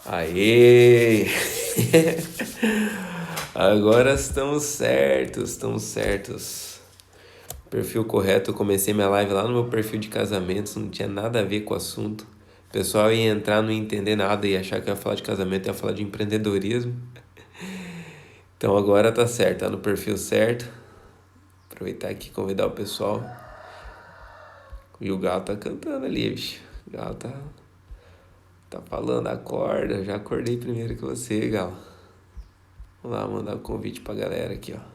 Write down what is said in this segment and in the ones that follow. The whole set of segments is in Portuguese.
Aê! Agora estamos certos, estamos certos. Perfil correto, eu comecei minha live lá no meu perfil de casamentos, não tinha nada a ver com o assunto. O pessoal ia entrar, não ia entender nada, ia achar que eu ia falar de casamento, ia falar de empreendedorismo. Então agora tá certo, tá no perfil certo. Aproveitar aqui e convidar o pessoal. E o Galo tá cantando ali, bicho. O Galo tá falando, acorda. Já acordei primeiro que você, Galo. Vamos lá, mandar um convite pra galera aqui, ó.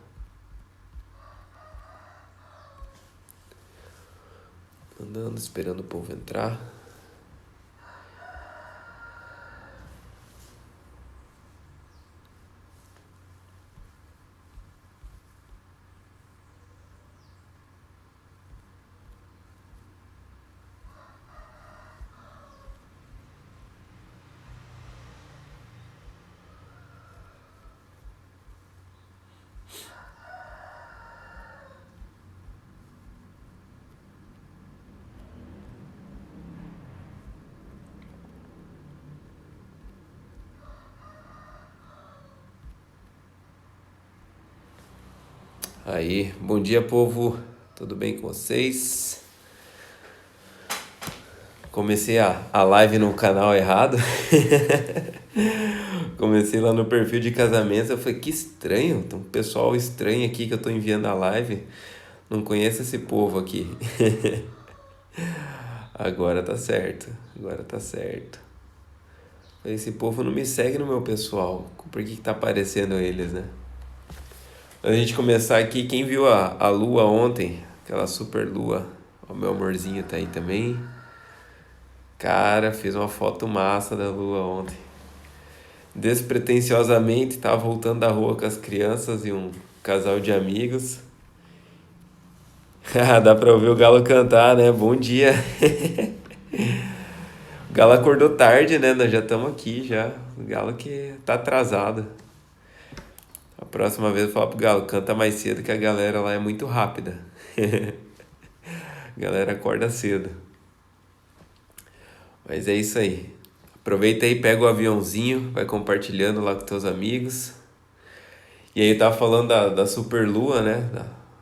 Andando, esperando o povo entrar. Aí, bom dia, povo. Tudo bem com vocês? Comecei a live no canal errado. Comecei lá no perfil de casamento. Eu falei, que estranho. Tem um pessoal estranho aqui que eu tô enviando a live. Não conheço esse povo aqui. Agora tá certo. Agora tá certo. Esse povo não me segue no meu pessoal. Por que tá aparecendo eles, né? Antes de a gente começar aqui, quem viu a lua ontem? Aquela super lua. O meu amorzinho tá aí também. Cara, fiz uma foto massa da lua ontem. Despretensiosamente, tava voltando da rua com as crianças e um casal de amigos. Dá pra ouvir o galo cantar, né? Bom dia. O galo acordou tarde, né? Nós já estamos aqui já. O galo que tá atrasado. A próxima vez eu falo pro galo, canta mais cedo que a galera lá é muito rápida. A galera acorda cedo. Mas é isso aí. Aproveita aí, pega o aviãozinho, vai compartilhando lá com teus amigos. E aí eu tava falando da super lua, né?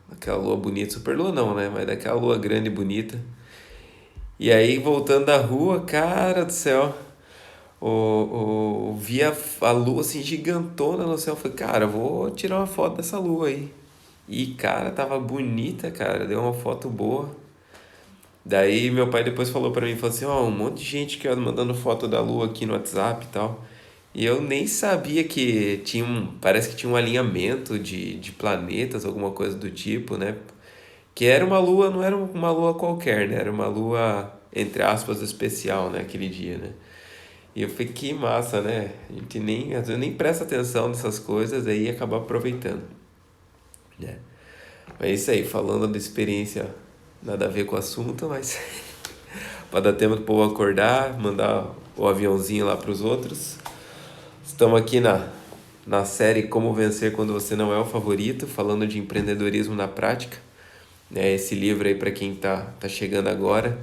Daquela lua bonita. Super lua não, né? Mas daquela lua grande e bonita. E aí, voltando da rua, cara do céu, vi a lua assim gigantona no céu. Falei, cara, eu vou tirar uma foto dessa lua aí. E, cara, tava bonita, cara. Deu uma foto boa. Daí meu pai depois falou pra mim, falou assim, ó, um monte de gente que anda mandando foto da lua aqui no WhatsApp e tal. E eu nem sabia que tinha parece que tinha um alinhamento de planetas, alguma coisa do tipo, né? Que era uma lua, não era uma lua qualquer, né? Era uma lua, entre aspas, especial, né? Aquele dia, né? E eu falei, que massa, né? A gente nem, às vezes nem presta atenção nessas coisas aí e acaba aproveitando, né? Mas é isso aí, falando da experiência, nada a ver com o assunto, mas para dar tempo do povo acordar, mandar o aviãozinho lá para os outros. Estamos aqui na série Como Vencer Quando Você Não É o Favorito, falando de empreendedorismo na prática. Esse livro aí para quem tá chegando agora.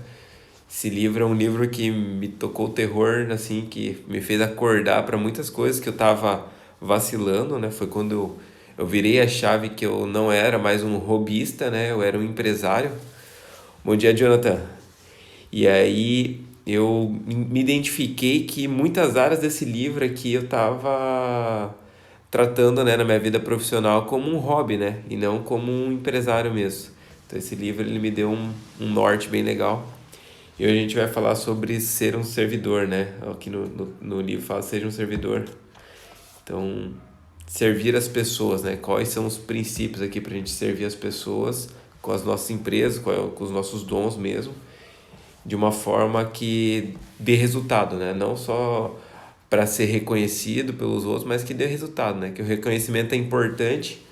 Esse livro é um livro que me tocou o terror, assim, que me fez acordar para muitas coisas que eu tava vacilando, né? Foi quando eu virei a chave que eu não era mais um hobbyista, né? Eu era um empresário. Bom dia, Jonathan. E aí eu me identifiquei que muitas áreas desse livro aqui eu tava tratando, né, na minha vida profissional como um hobby, né? E não como um empresário mesmo. Então esse livro ele me deu um norte bem legal. E hoje a gente vai falar sobre ser um servidor, né? Aqui no livro fala seja um servidor. Então, servir as pessoas, né? Quais são os princípios aqui para a gente servir as pessoas com as nossas empresas, com os nossos dons mesmo, de uma forma que dê resultado, né? Não só para ser reconhecido pelos outros, mas que dê resultado, né? Que o reconhecimento é importante,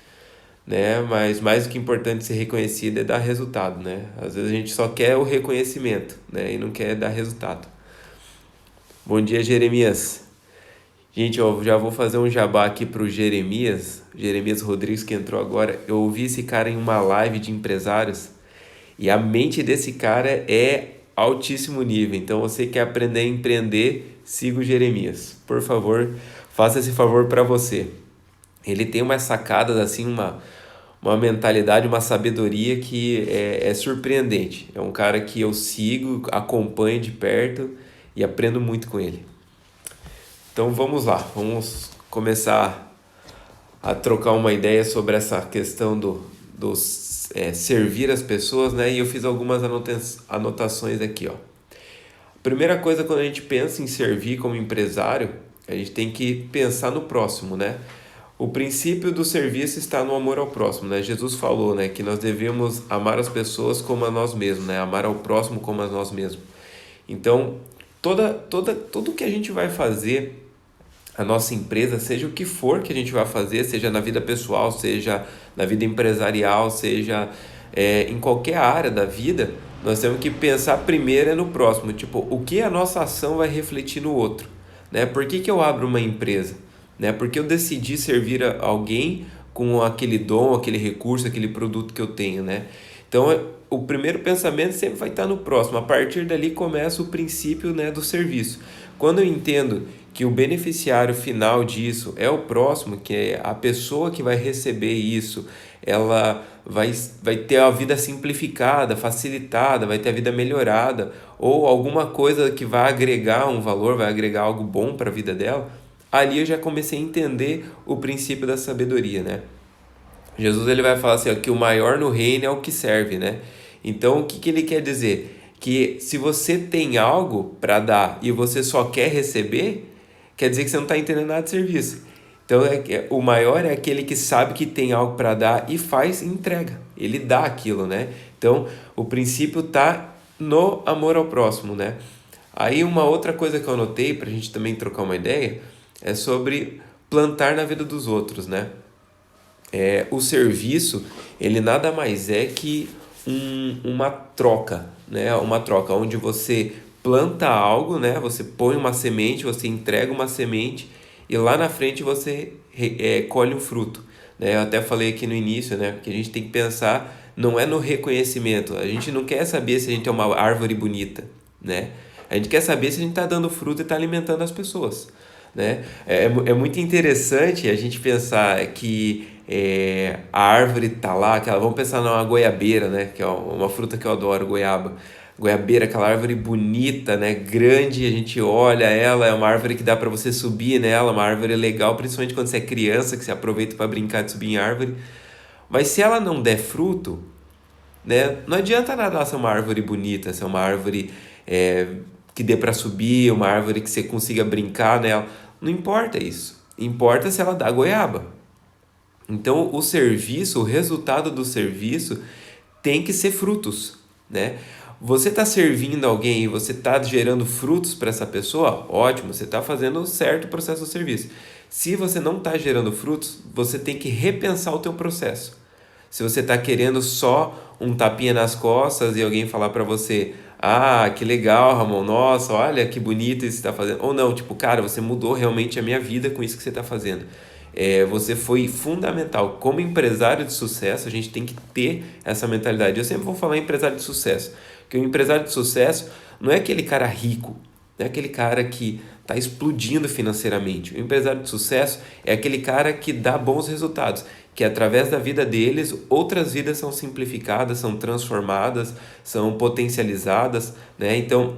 né? Mas mais do que importante ser reconhecido é dar resultado, né? Às vezes a gente só quer o reconhecimento, né? E não quer dar resultado. Bom dia, Jeremias. Gente, eu já vou fazer um jabá aqui pro Jeremias Rodrigues que entrou agora. Eu ouvi esse cara em uma live de empresários e a mente desse cara é altíssimo nível. Então você quer aprender a empreender, siga o Jeremias. Por favor, faça esse favor para você. Ele tem umas sacadas, assim, uma mentalidade, uma sabedoria que é surpreendente. É um cara que eu sigo, acompanho de perto e aprendo muito com ele. Então vamos lá, vamos começar a trocar uma ideia sobre essa questão do servir as pessoas, né? E eu fiz algumas anotações aqui, ó. Primeira coisa, quando a gente pensa em servir como empresário, a gente tem que pensar no próximo, né? O princípio do serviço está no amor ao próximo, né? Jesus falou, né, que nós devemos amar as pessoas como a nós mesmos, né? Amar ao próximo como a nós mesmos. Então, tudo que a gente vai fazer, a nossa empresa, seja o que for que a gente vai fazer, seja na vida pessoal, seja na vida empresarial, seja em qualquer área da vida, nós temos que pensar primeiro no próximo, tipo, o que a nossa ação vai refletir no outro, né? Por que eu abro uma empresa? Né? Porque eu decidi servir a alguém com aquele dom, aquele recurso, aquele produto que eu tenho, né? Então, o primeiro pensamento sempre vai estar no próximo. A partir dali começa o princípio, né, do serviço. Quando eu entendo que o beneficiário final disso é o próximo, que é a pessoa que vai receber isso, ela vai ter a vida simplificada, facilitada, vai ter a vida melhorada, ou alguma coisa que vai agregar um valor, vai agregar algo bom para a vida dela, ali eu já comecei a entender o princípio da sabedoria, né? Jesus ele vai falar assim, ó, que o maior no reino é o que serve, né? Então, o que ele quer dizer? Que se você tem algo para dar e você só quer receber, quer dizer que você não está entendendo nada de serviço. Então, o maior é aquele que sabe que tem algo para dar e faz e entrega. Ele dá aquilo, né? Então, o princípio está no amor ao próximo, né? Aí, uma outra coisa que eu anotei para a gente também trocar uma ideia é sobre plantar na vida dos outros, né? O serviço, ele nada mais é que uma troca, né? Uma troca onde você planta algo, né? Você põe uma semente, você entrega uma semente e lá na frente você colhe um fruto, né? Eu até falei aqui no início, né? Que a gente tem que pensar, não é no reconhecimento. A gente não quer saber se a gente é uma árvore bonita, né? A gente quer saber se a gente está dando fruto e está alimentando as pessoas, né? É muito interessante a gente pensar que a árvore está lá, vamos pensar numa goiabeira, né? Que é uma fruta que eu adoro, goiaba. Goiabeira, aquela árvore bonita, né? Grande, a gente olha ela, é uma árvore que dá para você subir nela, uma árvore legal, principalmente quando você é criança, que você aproveita para brincar de subir em árvore. Mas se ela não der fruto, né? Não adianta nada ela ser uma árvore bonita, ser uma árvore que dê para subir, uma árvore que você consiga brincar nela. Não importa isso. Importa se ela dá goiaba. Então, o serviço, o resultado do serviço tem que ser frutos, né? Você está servindo alguém e você está gerando frutos para essa pessoa, ótimo, você está fazendo certo o processo do serviço. Se você não está gerando frutos, você tem que repensar o teu processo. Se você está querendo só um tapinha nas costas e alguém falar para você, ah, que legal, Ramon, nossa, olha que bonito isso que você está fazendo. Ou não, tipo, cara, você mudou realmente a minha vida com isso que você está fazendo. Você foi fundamental. Como empresário de sucesso, a gente tem que ter essa mentalidade. Eu sempre vou falar em empresário de sucesso, que o empresário de sucesso não é aquele cara rico, não é aquele cara que está explodindo financeiramente. O empresário de sucesso é aquele cara que dá bons resultados, que através da vida deles, outras vidas são simplificadas, são transformadas, são potencializadas, né? Então,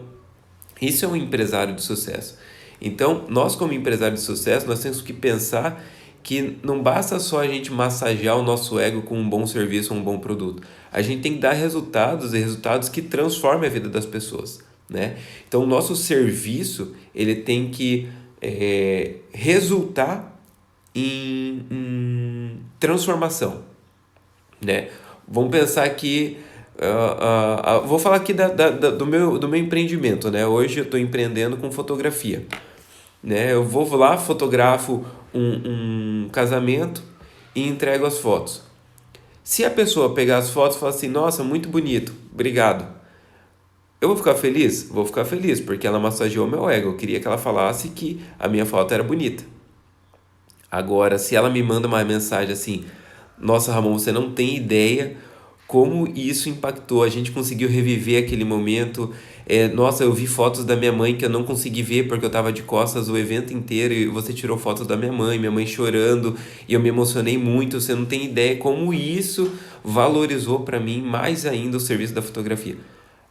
isso é um empresário de sucesso. Então, nós como empresário de sucesso, nós temos que pensar que não basta só a gente massagear o nosso ego com um bom serviço ou um bom produto. A gente tem que dar resultados e resultados que transformem a vida das pessoas, né? Então, o nosso serviço, ele tem que resultar em transformação, né? Vamos pensar aqui, vou falar aqui do meu empreendimento, né? Hoje eu estou empreendendo com fotografia, né? Eu vou lá, fotografo um casamento e entrego as fotos. Se a pessoa pegar as fotos e falar assim, nossa, muito bonito, obrigado. Eu vou ficar feliz? Vou ficar feliz, porque ela massageou meu ego. Eu queria que ela falasse que a minha foto era bonita. Agora, se ela me manda uma mensagem assim, nossa, Ramon, você não tem ideia como isso impactou. A gente conseguiu reviver aquele momento, Nossa, eu vi fotos da minha mãe que eu não consegui ver porque eu tava de costas o evento inteiro e você tirou fotos da minha mãe chorando e eu me emocionei muito. Você não tem ideia como isso valorizou para mim mais ainda o serviço da fotografia.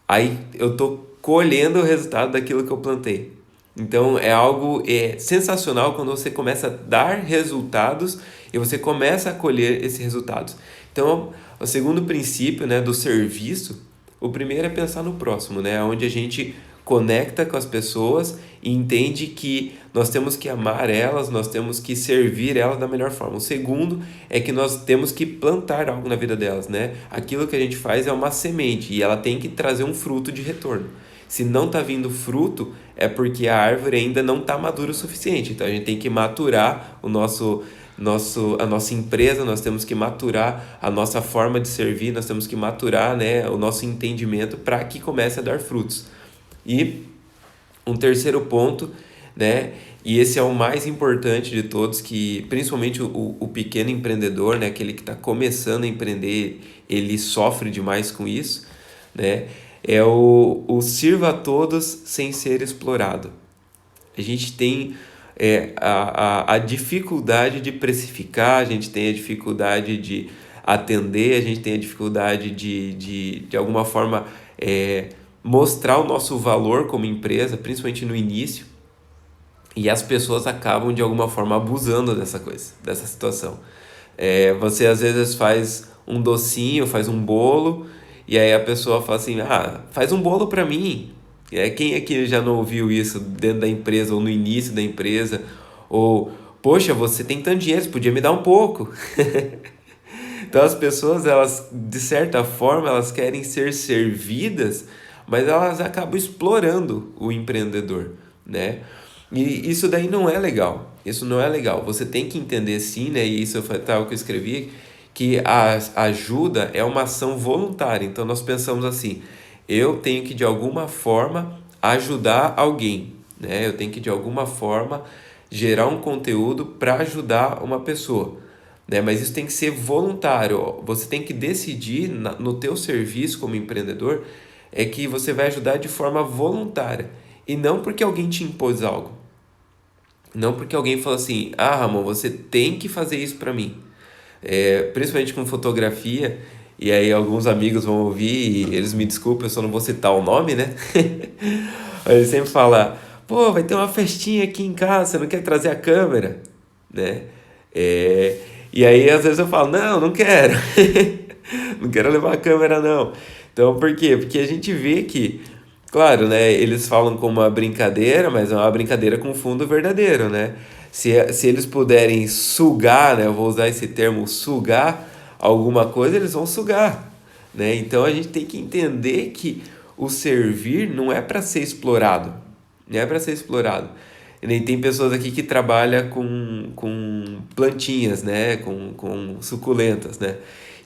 Aí eu tô colhendo o resultado daquilo que eu plantei. Então é algo sensacional quando você começa a dar resultados e você começa a colher esses resultados. Então, o segundo princípio, né, do serviço, o primeiro é pensar no próximo, né, onde a gente conecta com as pessoas e entende que nós temos que amar elas, nós temos que servir elas da melhor forma. O segundo é que nós temos que plantar algo na vida delas, né? Aquilo que a gente faz é uma semente e ela tem que trazer um fruto de retorno. Se não está vindo fruto, é porque a árvore ainda não está madura o suficiente. Então a gente tem que maturar a nossa empresa, nós temos que maturar a nossa forma de servir, nós temos que maturar, né, o nosso entendimento para que comece a dar frutos. E um terceiro ponto, né, e esse é o mais importante de todos, que principalmente o pequeno empreendedor, né, aquele que está começando a empreender, ele sofre demais com isso, né, é o sirva a todos sem ser explorado. A gente tem a dificuldade de precificar, a gente tem a dificuldade de atender, a gente tem a dificuldade de alguma forma, mostrar o nosso valor como empresa, principalmente no início, e as pessoas acabam de alguma forma abusando dessa coisa, dessa situação. Você às vezes faz um docinho, faz um bolo, e aí a pessoa fala assim, faz um bolo para mim. Quem é que já não ouviu isso dentro da empresa ou no início da empresa? Ou, poxa, você tem tanto dinheiro, você podia me dar um pouco. Então as pessoas, elas, de certa forma, elas querem ser servidas, mas elas acabam explorando o empreendedor, né? E isso daí não é legal. Isso não é legal. Você tem que entender sim, né? E isso foi algo que eu escrevi, que a ajuda é uma ação voluntária. Então nós pensamos assim, eu tenho que de alguma forma ajudar alguém, né? Eu tenho que de alguma forma gerar um conteúdo para ajudar uma pessoa, né? Mas isso tem que ser voluntário. Você tem que decidir no teu serviço como empreendedor é que você vai ajudar de forma voluntária e não porque alguém te impôs algo. Não porque alguém falou assim, Ramon, você tem que fazer isso para mim. Principalmente com fotografia, e aí alguns amigos vão ouvir e eles me desculpem, eu só não vou citar o nome, né? Eles sempre falam, pô, vai ter uma festinha aqui em casa, você não quer trazer a câmera? Né? E aí às vezes eu falo, não quero. Não quero levar a câmera não. Então por quê? Porque a gente vê que, claro, né, eles falam como uma brincadeira, mas é uma brincadeira com fundo verdadeiro, né? Se eles puderem sugar, né, eu vou usar esse termo, sugar alguma coisa, eles vão sugar, né? Então a gente tem que entender que o servir não é para ser explorado, não é para ser explorado. E nem tem pessoas aqui que trabalham com plantinhas, né, com suculentas, né?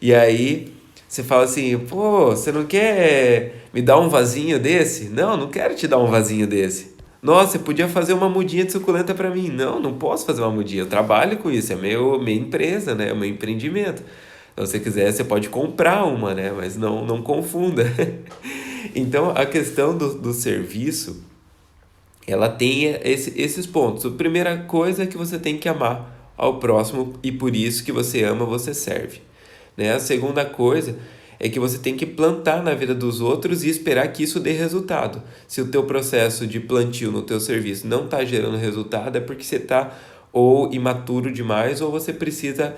E aí você fala assim, pô, você não quer me dar um vasinho desse? Não quero te dar um vasinho desse. Nossa, você podia fazer uma mudinha de suculenta para mim. Não posso fazer uma mudinha. Eu trabalho com isso, é minha empresa, né? É meu empreendimento. Então, se você quiser, você pode comprar uma, né? Mas não confunda. Então, a questão do serviço, ela tem esses pontos. A primeira coisa é que você tem que amar ao próximo e por isso que você ama, você serve. Né? A segunda coisa é que você tem que plantar na vida dos outros e esperar que isso dê resultado. Se o teu processo de plantio no teu serviço não está gerando resultado, é porque você está ou imaturo demais ou você precisa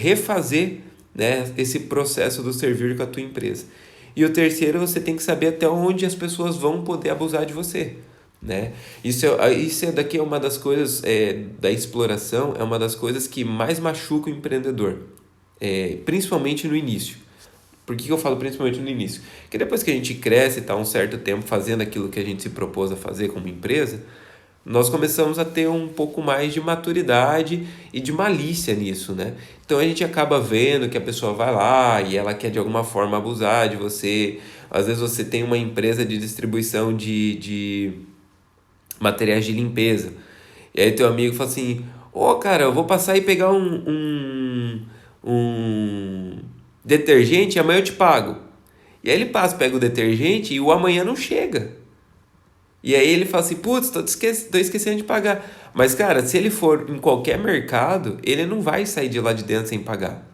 refazer, né, esse processo do servir com a tua empresa. E o terceiro, você tem que saber até onde as pessoas vão poder abusar de você. Né? Isso daqui é uma das coisas da exploração, é uma das coisas que mais machuca o empreendedor, principalmente no início. Por que eu falo principalmente no início? Porque depois que a gente cresce e está um certo tempo fazendo aquilo que a gente se propôs a fazer como empresa, nós começamos a ter um pouco mais de maturidade e de malícia nisso, né? Então a gente acaba vendo que a pessoa vai lá e ela quer de alguma forma abusar de você. Às vezes você tem uma empresa de distribuição de materiais de limpeza. E aí teu amigo fala assim, cara, eu vou passar e pegar um detergente e amanhã eu te pago. E aí ele passa, pega o detergente e o amanhã não chega. E aí ele fala assim, putz, tô esquecendo de pagar. Mas, cara, se ele for em qualquer mercado, ele não vai sair de lá de dentro sem pagar.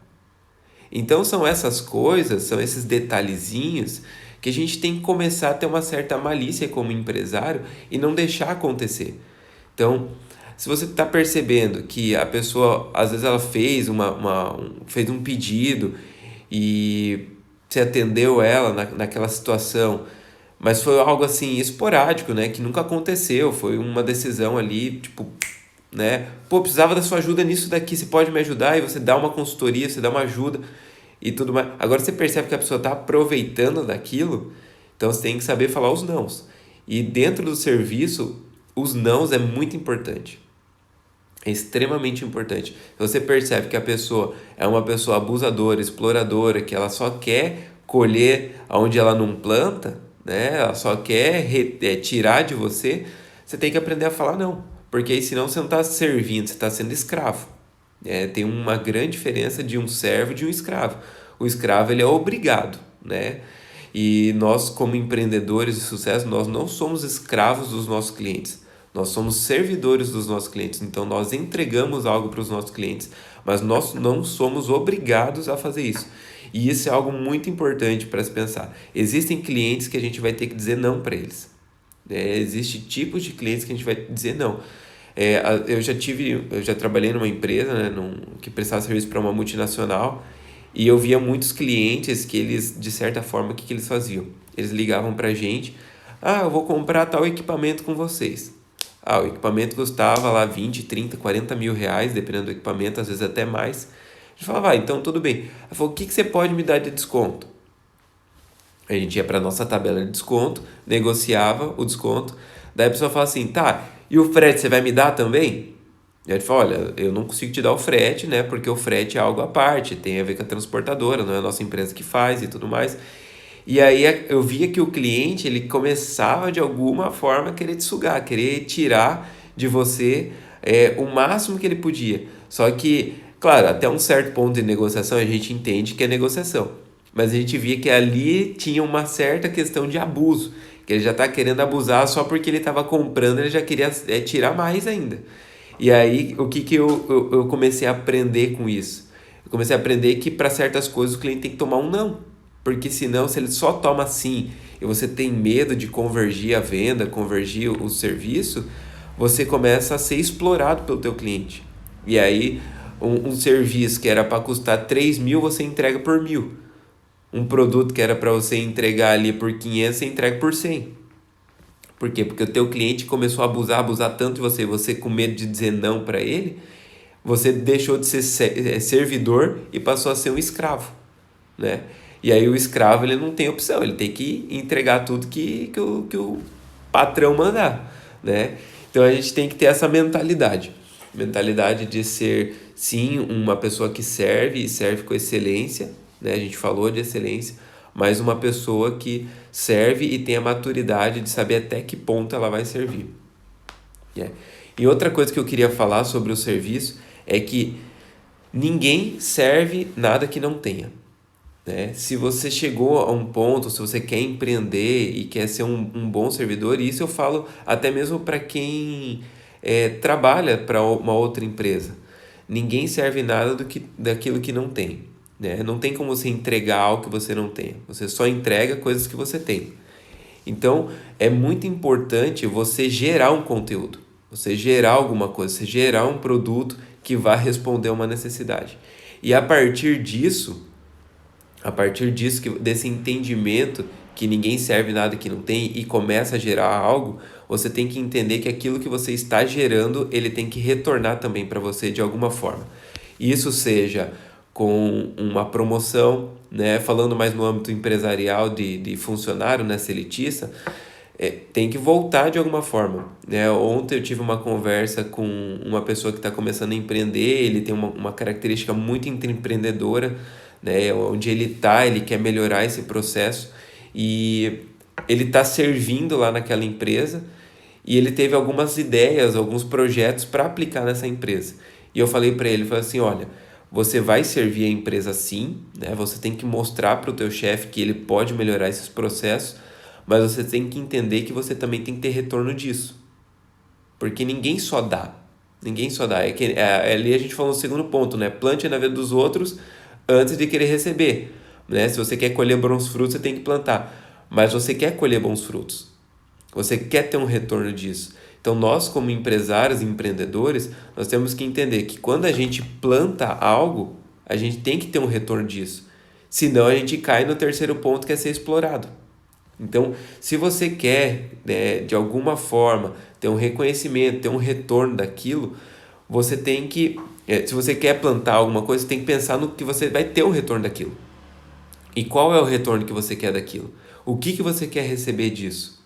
Então são essas coisas, são esses detalhezinhos que a gente tem que começar a ter uma certa malícia como empresário e não deixar acontecer. Então, se você está percebendo que a pessoa, às vezes ela fez fez um pedido e você atendeu ela naquela situação, mas foi algo assim esporádico, né, que nunca aconteceu, foi uma decisão ali, tipo, né, pô, precisava da sua ajuda nisso daqui, você pode me ajudar? E você dá uma consultoria, você dá uma ajuda e tudo mais. Agora você percebe que a pessoa está aproveitando daquilo, então você tem que saber falar os nãos. E dentro do serviço, os nãos é muito importante. É extremamente importante. Você percebe que a pessoa é uma pessoa abusadora, exploradora, que ela só quer colher onde ela não planta, né? Ela só quer tirar de você. Você tem que aprender a falar não, porque aí senão você não está servindo, você está sendo escravo. Tem uma grande diferença de um servo e de um escravo. O escravo ele é obrigado, né? E nós, como empreendedores de sucesso, nós não somos escravos dos nossos clientes. Nós somos servidores dos nossos clientes. Então, nós entregamos algo para os nossos clientes, mas nós não somos obrigados a fazer isso. E isso é algo muito importante para se pensar. Existem clientes que a gente vai ter que dizer não para eles. Existem tipos de clientes que a gente vai dizer não. Eu já trabalhei numa empresa, né, que prestava serviço para uma multinacional, e eu via muitos clientes que eles, de certa forma, o que eles faziam? Eles ligavam para a gente, eu vou comprar tal equipamento com vocês. O equipamento custava lá 20, 30, 40 mil reais, dependendo do equipamento, às vezes até mais. A gente falava, então tudo bem. Ela falou, o que você pode me dar de desconto? A gente ia para nossa tabela de desconto, negociava o desconto, daí a pessoa fala assim, tá, e o frete você vai me dar também? E aí ele fala, olha, eu não consigo te dar o frete, né? Porque o frete é algo à parte, tem a ver com a transportadora, não é a nossa empresa que faz e tudo mais. E aí eu via que o cliente, ele começava de alguma forma a querer te sugar, querer tirar de você o máximo que ele podia. Só que, claro, até um certo ponto de negociação a gente entende que é negociação. Mas a gente via que ali tinha uma certa questão de abuso, que ele já está querendo abusar só porque ele estava comprando, ele já queria tirar mais ainda. E aí, o que eu comecei a aprender com isso? Eu comecei a aprender que para certas coisas o cliente tem que tomar um não. Porque senão, se ele só toma sim e você tem medo de convergir a venda, convergir o serviço, você começa a ser explorado pelo teu cliente. E aí, um serviço que era para custar 3 mil, você entrega por 1.000. Um produto que era para você entregar ali por 500, você entrega por 100. Por quê? Porque o teu cliente começou a abusar tanto de você com medo de dizer não para ele, você deixou de ser servidor e passou a ser um escravo, né? E aí o escravo ele não tem opção, ele tem que entregar tudo que o patrão mandar, né? Então a gente tem que ter essa mentalidade de ser, sim, uma pessoa que serve e serve com excelência, né? A gente falou de excelência, mas uma pessoa que serve e tem a maturidade de saber até que ponto ela vai servir. E outra coisa que eu queria falar sobre o serviço é que ninguém serve nada que não tenha, né? Se você chegou a um ponto, se você quer empreender e quer ser um bom servidor, e isso eu falo até mesmo para quem trabalha para uma outra empresa. Ninguém serve nada daquilo que não tem, né? Não tem como você entregar algo que você não tem. Você só entrega coisas que você tem. Então, é muito importante você gerar um conteúdo, você gerar alguma coisa, você gerar um produto que vá responder a uma necessidade. E a partir disso, desse entendimento que ninguém serve nada que não tem e começa a gerar algo, você tem que entender que aquilo que você está gerando, ele tem que retornar também para você de alguma forma. Isso seja com uma promoção, né? Falando mais no âmbito empresarial de funcionário, né? Elitista, tem que voltar de alguma forma, né? Ontem eu tive uma conversa com uma pessoa que está começando a empreender, ele tem uma característica muito empreendedora, né? Onde ele quer melhorar esse processo e ele está servindo lá naquela empresa e ele teve algumas ideias, alguns projetos para aplicar nessa empresa. E eu falei para ele, falei assim, olha, você vai servir a empresa sim, né? Você tem que mostrar para o teu chefe que ele pode melhorar esses processos, mas você tem que entender que você também tem que ter retorno disso. Porque ninguém só dá. Ninguém só dá. Ali a gente falou no segundo ponto, né? Plante na vida dos outros antes de querer receber. Né? Se você quer colher bons frutos, você tem que plantar. Mas você quer colher bons frutos. Você quer ter um retorno disso. Então, nós como empresários e empreendedores, nós temos que entender que quando a gente planta algo, a gente tem que ter um retorno disso. Senão, a gente cai no terceiro ponto, que é ser explorado. Então, se você quer, né, de alguma forma, ter um reconhecimento, ter um retorno daquilo, você tem que... se você quer plantar alguma coisa, você tem que pensar no que você vai ter um retorno daquilo. E qual é o retorno que você quer daquilo? O que você quer receber disso?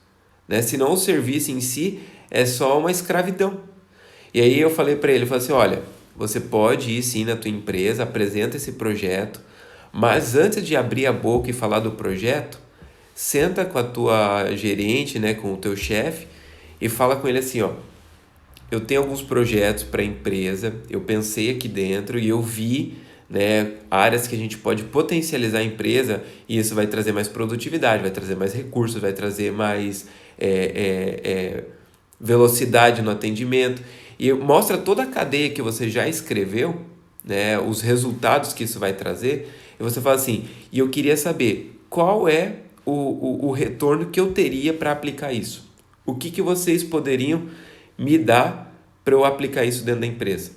Né? Senão o serviço em si é só uma escravidão. E aí eu falei para ele, eu falei assim, olha, você pode ir sim na tua empresa, apresenta esse projeto, mas antes de abrir a boca e falar do projeto, senta com a tua gerente, né, com o teu chefe e fala com ele assim, ó, eu tenho alguns projetos para a empresa, eu pensei aqui dentro e eu vi, né, áreas que a gente pode potencializar a empresa e isso vai trazer mais produtividade, vai trazer mais recursos, vai trazer mais velocidade no atendimento e mostra toda a cadeia que você já escreveu, né, os resultados que isso vai trazer e você fala assim, e eu queria saber qual é o retorno que eu teria para aplicar isso. O que vocês poderiam me dar para eu aplicar isso dentro da empresa?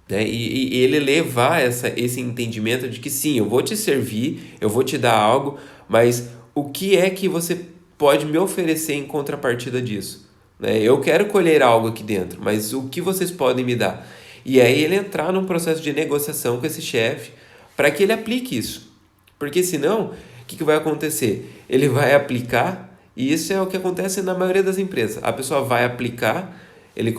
Né? E ele levar esse entendimento de que sim, eu vou te servir, eu vou te dar algo, mas o que é que você pode me oferecer em contrapartida disso? Né? Eu quero colher algo aqui dentro, mas o que vocês podem me dar? E aí ele entrar num processo de negociação com esse chefe para que ele aplique isso. Porque senão, o que vai acontecer? Ele vai aplicar, e isso é o que acontece na maioria das empresas. A pessoa vai aplicar, ele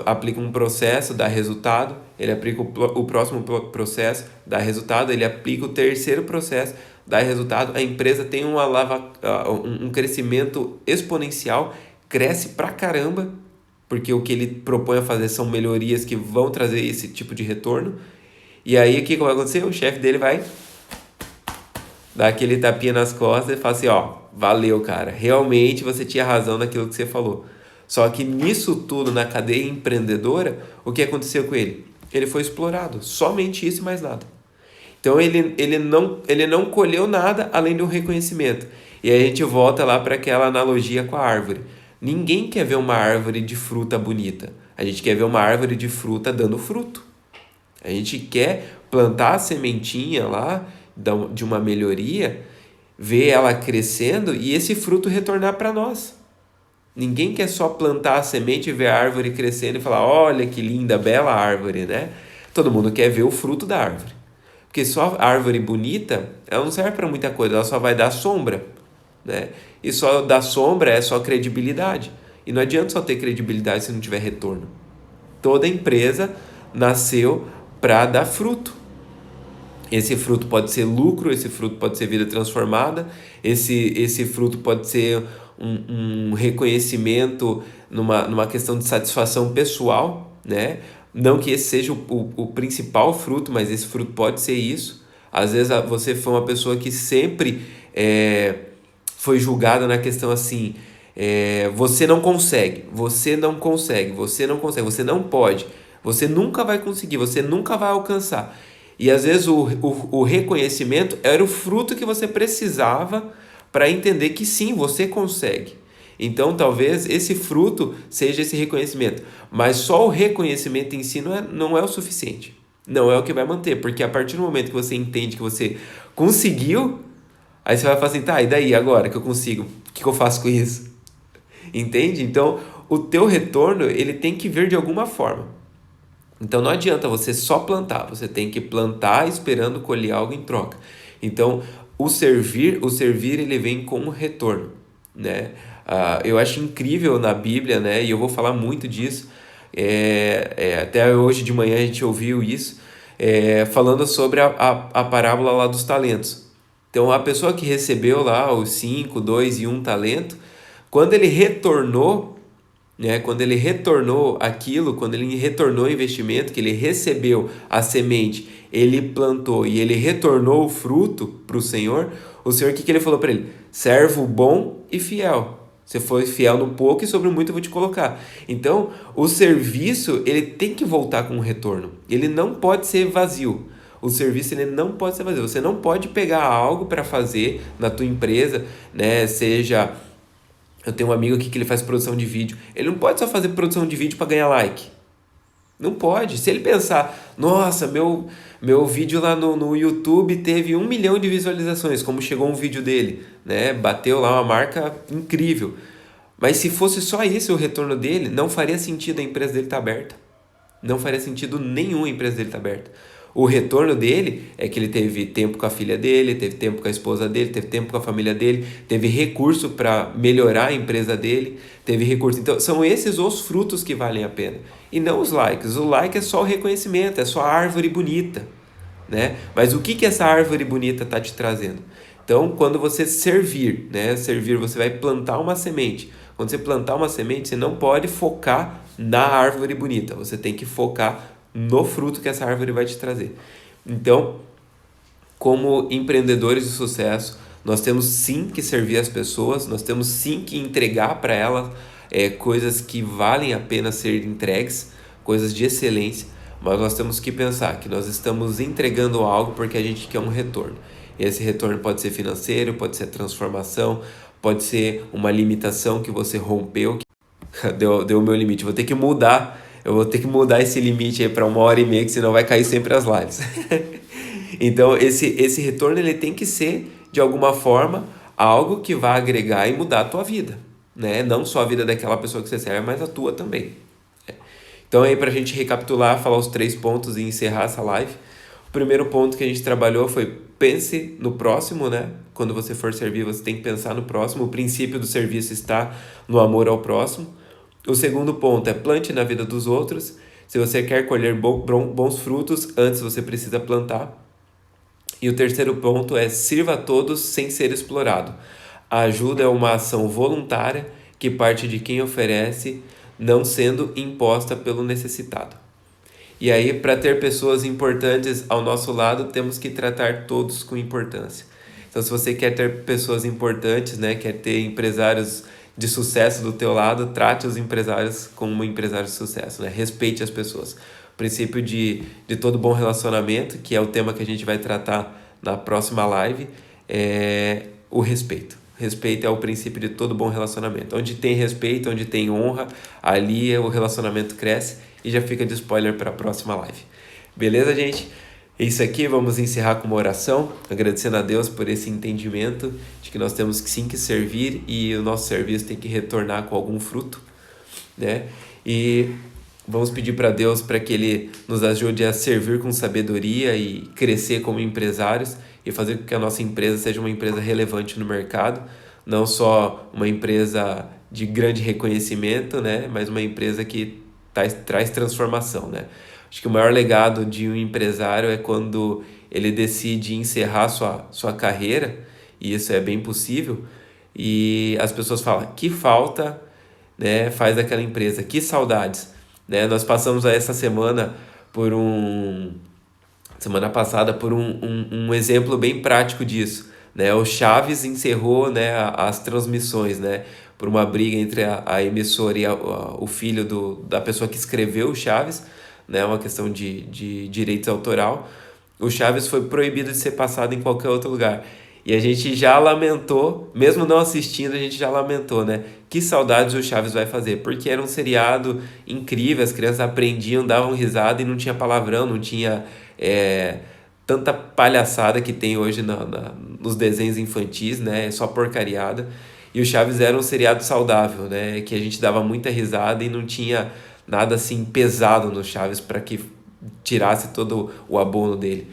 aplica um processo, dá resultado, ele aplica o próximo processo, dá resultado, ele aplica o terceiro processo, dá resultado, a empresa tem um crescimento exponencial, cresce pra caramba, porque o que ele propõe a fazer são melhorias que vão trazer esse tipo de retorno. E aí o que vai acontecer? O chefe dele vai dar aquele tapinha nas costas e falar assim, ó, valeu, cara, realmente você tinha razão naquilo que você falou. Só que nisso tudo, na cadeia empreendedora, o que aconteceu com ele? Ele foi explorado, somente isso e mais nada. Então ele não colheu nada além do reconhecimento. E aí a gente volta lá para aquela analogia com a árvore. Ninguém quer ver uma árvore de fruta bonita. A gente quer ver uma árvore de fruta dando fruto. A gente quer plantar a sementinha lá de uma melhoria, ver ela crescendo e esse fruto retornar para nós. Ninguém quer só plantar a semente e ver a árvore crescendo e falar, olha que linda, bela árvore, né? Todo mundo quer ver o fruto da árvore. Porque só árvore bonita, ela não serve para muita coisa, ela só vai dar sombra, né? E só dar sombra é só credibilidade. E não adianta só ter credibilidade se não tiver retorno. Toda empresa nasceu para dar fruto. Esse fruto pode ser lucro, esse fruto pode ser vida transformada, esse fruto pode ser um reconhecimento numa questão de satisfação pessoal, né? Não que esse seja o principal fruto, mas esse fruto pode ser isso. Às vezes você foi uma pessoa que sempre foi julgada na questão assim, você não consegue, você não consegue, você não consegue, você não pode, você nunca vai conseguir, você nunca vai alcançar. E às vezes o reconhecimento era o fruto que você precisava para entender que sim, você consegue. Então talvez esse fruto seja esse reconhecimento. Mas só o reconhecimento em si não é o suficiente. Não é o que vai manter. Porque a partir do momento que você entende que você conseguiu, aí você vai falar assim, tá, e daí agora que eu consigo? O que eu faço com isso? Entende? Então o teu retorno ele tem que vir de alguma forma. Então não adianta você só plantar, você tem que plantar esperando colher algo em troca. Então o servir ele vem com um retorno, né? Eu acho incrível na Bíblia, né? E eu vou falar muito disso. Até hoje de manhã a gente ouviu isso, falando sobre a parábola lá dos talentos. Então a pessoa que recebeu lá os 5, 2 e 1 talento, quando ele retornou, né? Quando ele retornou aquilo, quando ele retornou o investimento, que ele recebeu a semente, ele plantou e ele retornou o fruto para o Senhor, o Senhor, o que ele falou para ele? Servo bom e fiel. Você foi fiel no pouco e sobre o muito eu vou te colocar. Então, o serviço, ele tem que voltar com um retorno. Ele não pode ser vazio. O serviço, ele não pode ser vazio. Você não pode pegar algo para fazer na tua empresa, né? Seja... Eu tenho um amigo aqui que ele faz produção de vídeo. Ele não pode só fazer produção de vídeo para ganhar like. Não pode. Se ele pensar, nossa, meu vídeo lá no YouTube teve 1 milhão de visualizações, como chegou um vídeo dele, né? Bateu lá uma marca incrível. Mas se fosse só esse o retorno dele, não faria sentido a empresa dele estar aberta. Não faria sentido nenhum a empresa dele estar aberta. O retorno dele é que ele teve tempo com a filha dele, teve tempo com a esposa dele, teve tempo com a família dele, teve recurso para melhorar a empresa dele, teve recurso. Então, são esses os frutos que valem a pena. E não os likes. O like é só o reconhecimento, é só a árvore bonita, né? Mas o que essa árvore bonita está te trazendo? Então, quando você servir, né? Servir, você vai plantar uma semente. Quando você plantar uma semente, você não pode focar na árvore bonita. Você tem que focar no fruto que essa árvore vai te trazer. Então, como empreendedores de sucesso, nós temos sim que servir as pessoas, nós temos sim que entregar para elas coisas que valem a pena ser entregues, coisas de excelência, mas nós temos que pensar que nós estamos entregando algo porque a gente quer um retorno. E esse retorno pode ser financeiro, pode ser transformação, pode ser uma limitação que você rompeu. Deu o meu limite, vou ter que mudar. Eu vou ter que mudar esse limite aí para 1h30, que senão vai cair sempre as lives. Então, esse retorno ele tem que ser, de alguma forma, algo que vai agregar e mudar a tua vida, né? Não só a vida daquela pessoa que você serve, mas a tua também. Então, aí para a gente recapitular, falar os 3 pontos e encerrar essa live. O primeiro ponto que a gente trabalhou foi pense no próximo, né? Quando você for servir, você tem que pensar no próximo. O princípio do serviço está no amor ao próximo. O segundo ponto é plante na vida dos outros. Se você quer colher bons frutos, antes você precisa plantar. E o terceiro ponto é sirva a todos sem ser explorado. A ajuda é uma ação voluntária que parte de quem oferece, não sendo imposta pelo necessitado. E aí, para ter pessoas importantes ao nosso lado, temos que tratar todos com importância. Então, se você quer ter pessoas importantes, né, quer ter empresários de sucesso do teu lado, trate os empresários como empresários de sucesso, né? Respeite as pessoas. O princípio de todo bom relacionamento, que é o tema que a gente vai tratar na próxima live, é o respeito. Respeito é o princípio de todo bom relacionamento. Onde tem respeito, onde tem honra, ali o relacionamento cresce, e já fica de spoiler para a próxima live. Beleza, gente? É isso aqui, vamos encerrar com uma oração, agradecendo a Deus por esse entendimento de que nós temos que sim que servir e o nosso serviço tem que retornar com algum fruto, né? E vamos pedir para Deus para que Ele nos ajude a servir com sabedoria e crescer como empresários e fazer com que a nossa empresa seja uma empresa relevante no mercado, não só uma empresa de grande reconhecimento, né? Mas uma empresa que traz transformação, né? Acho que o maior legado de um empresário é quando ele decide encerrar sua carreira, e isso é bem possível, e as pessoas falam, que falta, né, faz aquela empresa, que saudades, né? Nós passamos essa semana semana passada por um exemplo bem prático disso, né? O Chaves encerrou, né, as transmissões, né, por uma briga entre a emissora e o filho da pessoa que escreveu o Chaves, né, uma questão de direitos autoral. O Chaves foi proibido de ser passado em qualquer outro lugar. E a gente já lamentou, mesmo não assistindo, a gente já lamentou, né? Que saudades o Chaves vai fazer, porque era um seriado incrível, as crianças aprendiam, davam risada e não tinha palavrão, não tinha tanta palhaçada que tem hoje nos desenhos infantis, né? É só porcariada. E o Chaves era um seriado saudável, né? Que a gente dava muita risada e não tinha nada assim pesado no Chaves para que tirasse todo o abono dele.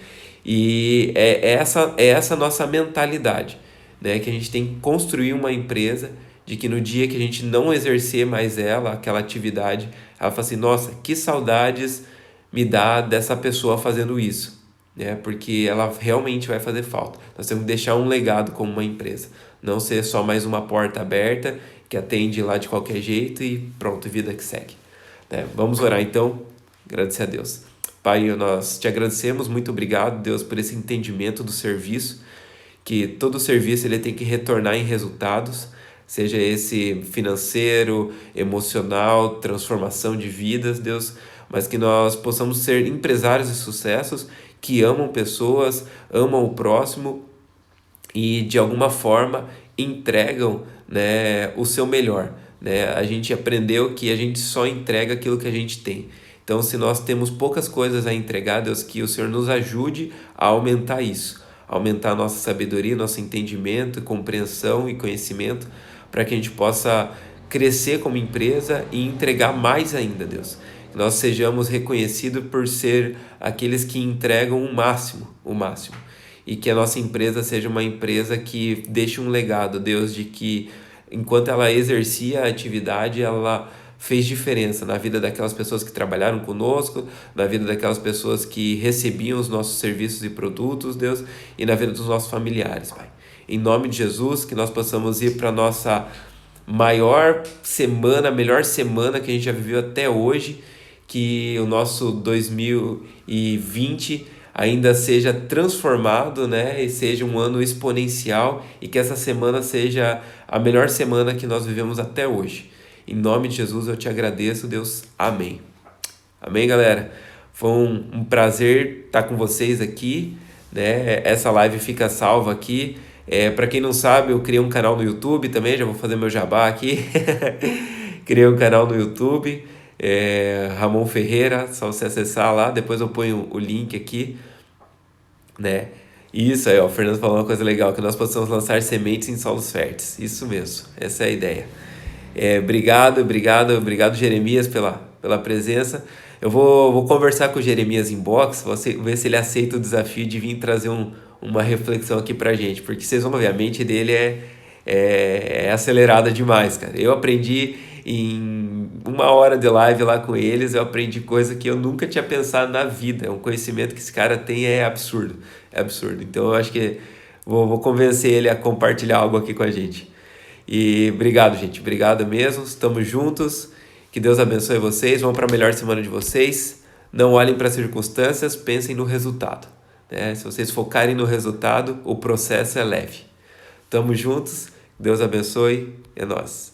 E é essa nossa mentalidade, né? Que a gente tem que construir uma empresa de que no dia que a gente não exercer mais aquela atividade, ela fala assim, nossa, que saudades me dá dessa pessoa fazendo isso, né? Porque ela realmente vai fazer falta. Nós temos que deixar um legado como uma empresa, não ser só mais uma porta aberta que atende lá de qualquer jeito e pronto, vida que segue. Né? Vamos orar então, agradecer a Deus. Pai, nós te agradecemos, muito obrigado, Deus, por esse entendimento do serviço, que todo serviço ele tem que retornar em resultados, seja esse financeiro, emocional, transformação de vidas, Deus, mas que nós possamos ser empresários de sucessos, que amam pessoas, amam o próximo e de alguma forma entregam, né, o seu melhor. Né? A gente aprendeu que a gente só entrega aquilo que a gente tem. Então, se nós temos poucas coisas a entregar, Deus, que o Senhor nos ajude a aumentar isso, aumentar a nossa sabedoria, nosso entendimento, compreensão e conhecimento, para que a gente possa crescer como empresa e entregar mais ainda, Deus. Que nós sejamos reconhecidos por ser aqueles que entregam o máximo, e que a nossa empresa seja uma empresa que deixe um legado, Deus, de que enquanto ela exercia a atividade, ela fez diferença na vida daquelas pessoas que trabalharam conosco, na vida daquelas pessoas que recebiam os nossos serviços e produtos, Deus, e na vida dos nossos familiares, Pai. Em nome de Jesus, que nós possamos ir para a nossa maior semana, melhor semana que a gente já viveu até hoje, que o nosso 2020 ainda seja transformado, né, e seja um ano exponencial e que essa semana seja a melhor semana que nós vivemos até hoje. Em nome de Jesus eu te agradeço, Deus. Amém. Amém, galera? Foi um prazer estar com vocês aqui, né? Essa live fica salva aqui. Para quem não sabe, eu criei um canal no YouTube também, já vou fazer meu jabá aqui. Criei um canal no YouTube, Ramon Ferreira, só você acessar lá, depois eu ponho o link aqui, né? Isso aí, ó, o Fernando falou uma coisa legal, que nós possamos lançar sementes em solos férteis. Isso mesmo, essa é a ideia. Obrigado Jeremias pela presença. Eu vou conversar com o Jeremias em box, ver se ele aceita o desafio de vir trazer uma reflexão aqui pra gente, porque vocês vão ver, a mente dele é acelerada demais, cara. Eu aprendi em 1 hora de live lá com eles, eu aprendi coisa que eu nunca tinha pensado na vida. É um conhecimento que esse cara tem, é absurdo. Então eu acho que vou convencer ele a compartilhar algo aqui com a gente. E obrigado, gente. Obrigado mesmo. Estamos juntos. Que Deus abençoe vocês. Vamos para a melhor semana de vocês. Não olhem para as circunstâncias, pensem no resultado. Né? Se vocês focarem no resultado, o processo é leve. Estamos juntos. Deus abençoe. É nóis.